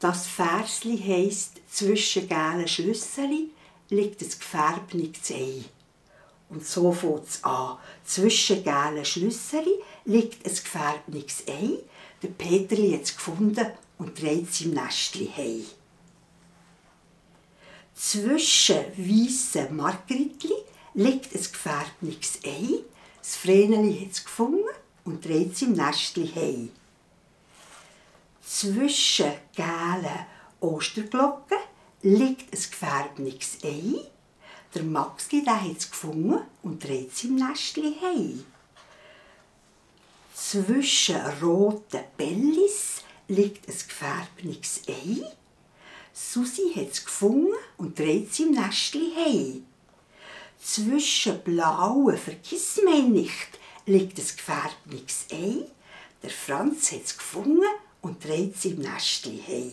Das Versli heisst, zwischen gelben Schlüsseli liegt ein gefärbetes Ei. Und so fängt es an. Zwischen gelben Schlüsseli liegt ein gefärbetes Ei. Der Peterli hat es gefunden und trägt es im Nestli heim. Zwischen weissen Margritli liegt ein gefärbetes Ei. Das Vreneli hat es gefunden und trägt es im Nestli heim. Zwischen gelben Osterglocken liegt ein gefärbetes Ei. Der Maxli hat es gefunden und trägt es im Nestli heim. Zwischen roten Bellis liegt ein gefärbetes Ei. Susi hat es gefunden und trägt es im Nestli heim. Zwischen blauen Vergissmeinnicht liegt ein gefärbetes Ei. Der Franz hat es gefunden und trägt es im Nestli heim.